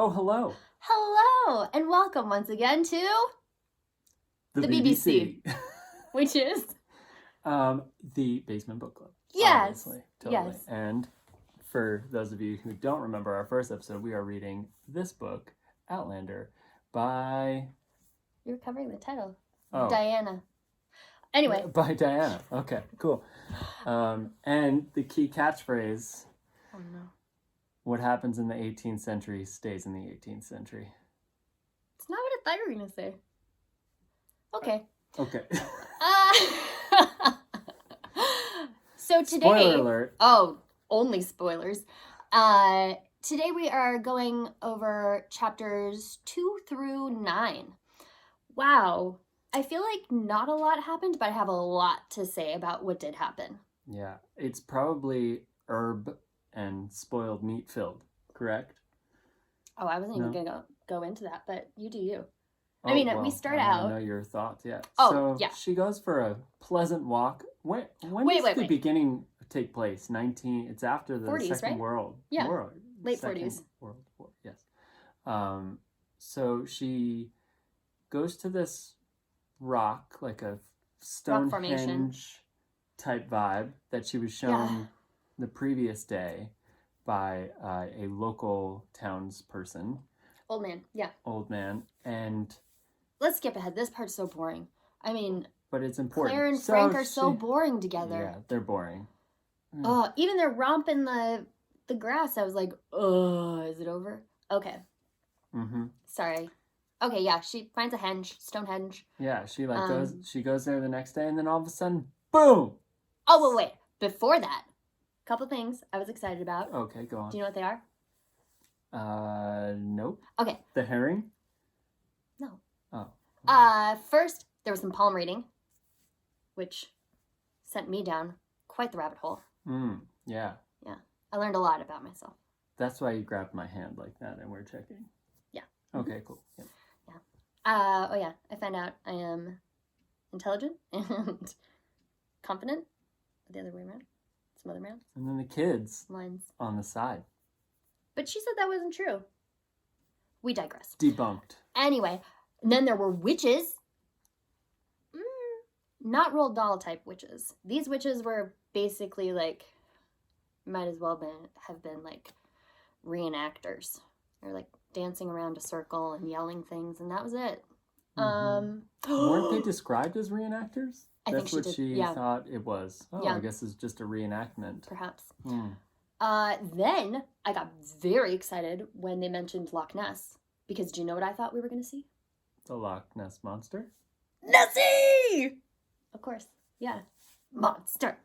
Oh, hello. Hello, and welcome once again to The BBC. Which is the Basement Book Club. yes, Obviously, totally. yes. And for those of you who don't remember our first episode, we are reading this book, Outlander, by... You're covering the title. Oh. Diana. Anyway. By Diana. Okay, cool. And the key catchphrase, Oh no. what happens in the 18th century stays in the 18th century. It's not what I thought you were going to say. Okay. Okay. So today... Spoiler alert. Oh, only spoilers. Today we are going over chapters 2 through 9. Wow. I feel like not a lot happened, but I have a lot to say about what did happen. Yeah, it's probably herb and spoiled meat filled, correct? Oh, I wasn't even going to go into that, but you do you. Oh, I mean, well, we start I out... don't know your thoughts yet. Oh, so yeah. She goes for a pleasant walk. When does the beginning take place? It's after the 40s, Second right? World Yeah. War. Late Second 40s. World War, yes. So she goes to this rock, like a Stonehenge type vibe that she was shown the previous day by a local townsperson. Old man, yeah. Old man. And let's skip ahead. This part's so boring. I mean, but it's important. Claire and Frank are so boring together. Yeah, they're boring. Even their romp in the grass, I was like, is it over? Okay. Mm-hmm. Sorry. Okay, yeah, she finds a Stonehenge. Yeah, she goes there the next day, and then all of a sudden, boom! Oh, well, wait. Before that, a couple things I was excited about. Okay, go on. Do you know what they are? Nope. Okay. The herring? No. Oh. First, there was some palm reading, which sent me down quite the rabbit hole. Yeah. Yeah. I learned a lot about myself. That's why you grabbed my hand like that and we're checking. Yeah. Okay, cool. Yeah. I found out I am intelligent and confident. The other way around. Some other rounds. And then the kids lines on the side. But she said that wasn't true. We digress. Debunked. Anyway, and then there were witches. Not Roald Dahl type witches. These witches were basically like, might as well have been like reenactors. They're like dancing around a circle and yelling things, and that was it. Weren't they described as reenactors? That's what she thought it was. Oh, yeah. I guess it's just a reenactment. Perhaps. Then I got very excited when they mentioned Loch Ness. Because do you know what I thought we were going to see? The Loch Ness Monster? Nessie! Of course. Yeah. Monster.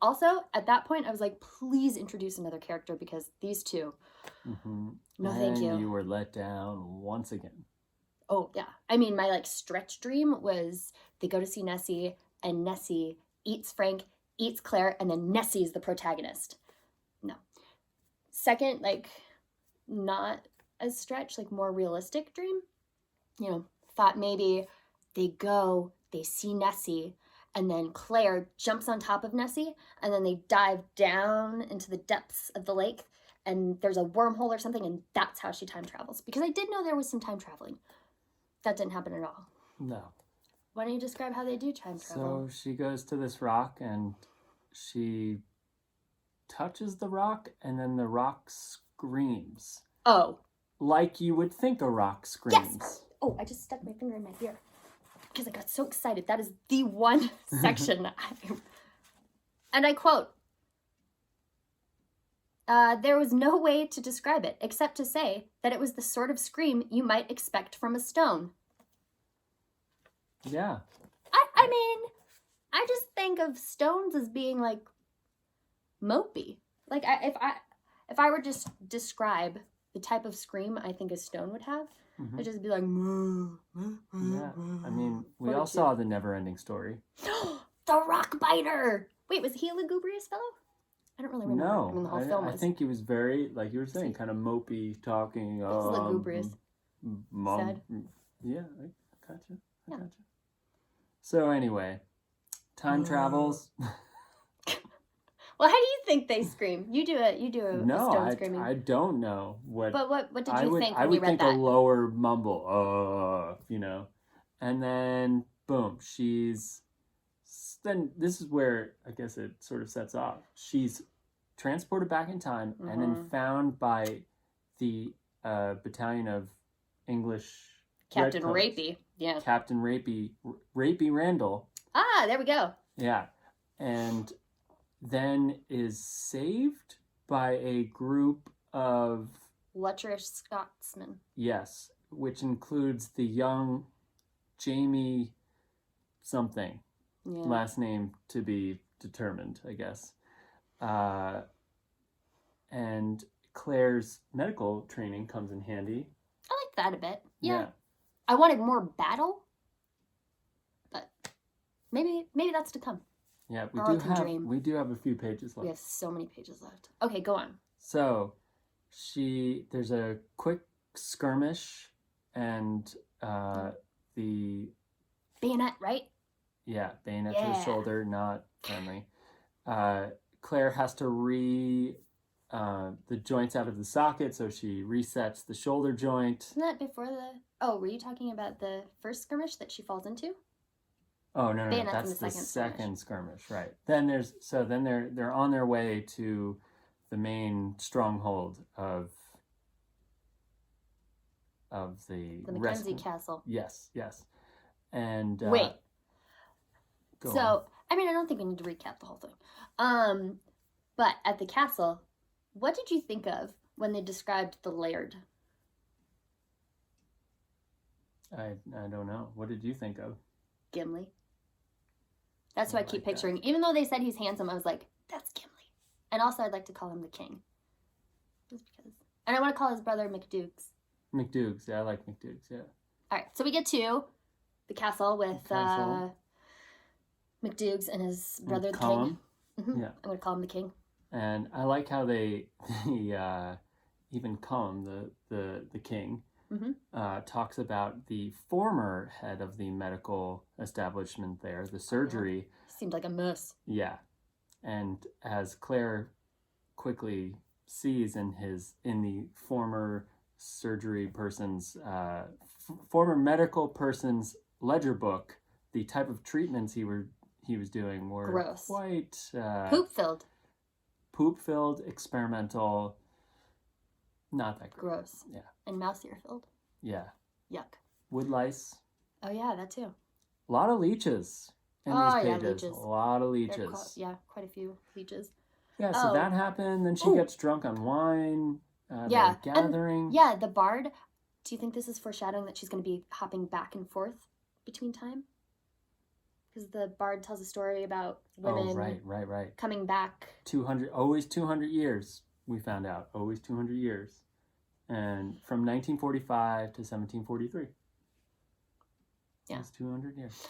Also, at that point, I was like, please introduce another character because these two. No, thank you. And you were let down once again. Oh, yeah. I mean, my stretch dream was they go to see Nessie and Nessie eats Frank, eats Claire, and then Nessie is the protagonist. No. Second, not as stretch, more realistic dream. Thought maybe they see Nessie, and then Claire jumps on top of Nessie, and then they dive down into the depths of the lake, and there's a wormhole or something, and that's how she time travels. Because I did know there was some time traveling. That didn't happen at all. No. Why don't you describe how they do time travel? So she goes to this rock, and she touches the rock, and then the rock screams. Oh. Like you would think a rock screams. Yes! Oh, I just stuck my finger in my ear. Because I got so excited. That is the one section. And I quote, there was no way to describe it except to say that it was the sort of scream you might expect from a stone. Yeah. I mean, I just think of stones as being mopey. If I were just describe the type of scream I think a stone would have, it'd just be like, yeah. I mean, we all saw the Never-Ending Story. The rock biter! Wait, was he a lugubrious fellow? I don't really remember. No, the whole film was. I think he was very, like you were saying, kind of mopey, talking. He was lugubrious. Sad. Yeah, I gotcha. So anyway, time travels. Well, how do you think they scream? You do a No, stone screaming. I don't know what. But what did you think I when you would read think that? a lower mumble, you know, and then boom, she's. Then this is where I guess it sort of sets off. She's transported back in time and then found by the battalion of English Captain Redcoats. Rapey. Yeah. Captain Rapey Randall. Ah, there we go. Yeah. And then is saved by a group of lecherous Scotsmen. Yes, which includes the young Jamie something. Yeah. Last name to be determined, I guess. And Claire's medical training comes in handy. I like that a bit. Yeah. I wanted more battle, but maybe that's to come. Yeah, we do have a few pages left. We have so many pages left. Okay, go on. So, there's a quick skirmish, and the bayonet, right? Yeah, bayonet to the shoulder, not friendly. Claire has to the joints out of the socket, so she resets the shoulder joint. Isn't that before were you talking about the first skirmish that she falls into? Oh no, that's the second skirmish, right? Then they're on their way to the main stronghold of the Mackenzie Castle. Yes, and wait. So I mean, I don't think we need to recap the whole thing. But at the castle, what did you think of when they described the laird? I don't know. What did you think of? Gimli. That's what I keep picturing. That. Even though they said he's handsome, I was like, that's Gimli. And also, I'd like to call him the king. Just because. And I want to call his brother McDukes. McDukes, yeah, I like McDukes, yeah. All right, so we get to the castle with McDukes and his brother, the king. Mm-hmm. Yeah. I'm going to call him the king. And I like how they even call him the king. Mm-hmm. Talks about the former head of the medical establishment there, the surgery. Seemed like a mess. Yeah. And as Claire quickly sees in the former surgery person's, former medical person's ledger book, the type of treatments he was doing were gross. Quite poop-filled, experimental, not that great. Gross. Yeah. And mouse ear filled. Yeah. Yuck. Wood lice. Oh yeah, that too. A lot of leeches in these pages. Yeah, leeches. A lot of leeches. Quite a few leeches. Yeah, so that happened. Then she gets drunk on wine. Gathering. And, the bard. Do you think this is foreshadowing that she's going to be hopping back and forth between time? Because the bard tells a story about women right. coming back. 200 years, we found out. Always 200 years. And from 1945 to 1743. Yeah. That's 200 years.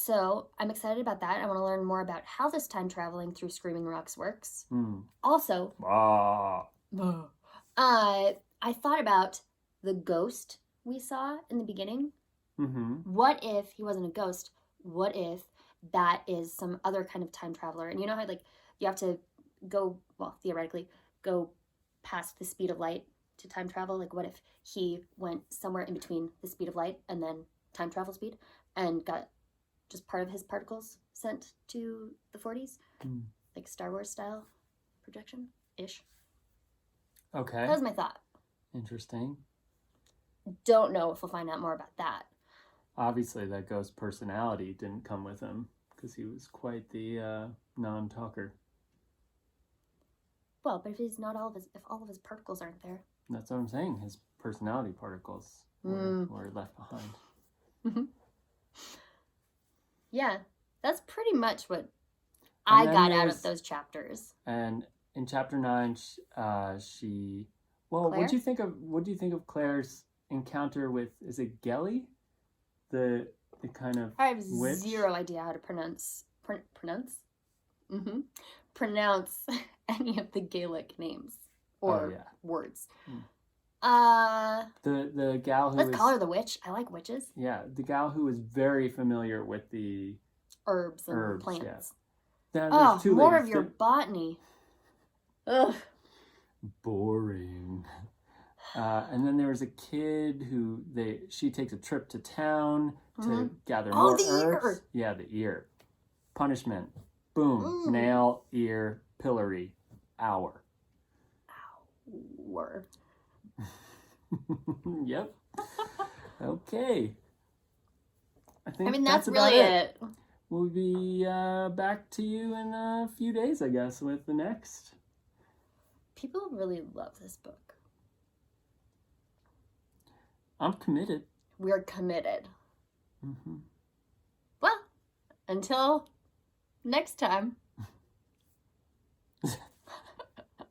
So I'm excited about that. I want to learn more about how this time traveling through Screaming Rocks works. Mm. Also, I thought about the ghost we saw in the beginning. Mm-hmm. What if he wasn't a ghost? What if that is some other kind of time traveler? And you know how you have to theoretically go past the speed of light to time travel? Like what if he went somewhere in between the speed of light and then time travel speed and got just part of his particles sent to the 40s? Like Star Wars style projection-ish. Okay. That was my thought. Interesting. Don't know if we'll find out more about that. Obviously, that ghost personality didn't come with him because he was quite the non-talker. Well, but if all of his particles aren't there. That's what I'm saying. His personality particles were left behind. Mm-hmm. Yeah, that's pretty much what I got out of those chapters. And in chapter 9, she. Well, Claire? What do you think of Claire's encounter with? Is it Gelly? The kind of. I have witch? Zero idea how to pronounce. Pronounce any of the Gaelic names or words. The gal who let's call her the witch. I like witches. Yeah, the gal who was very familiar with the herbs and plants. There's two more ladies. of your botany. Ugh. Boring. And then there was a kid who she takes a trip to town to gather more herbs. Ear. Yeah, the ear. Punishment. Boom. Nail, ear, pillory. Hour. Yep. Okay. I mean, that's really it. We'll be back to you in a few days, I guess, with the next. People really love this book. I'm committed. We're committed. Well, until next time.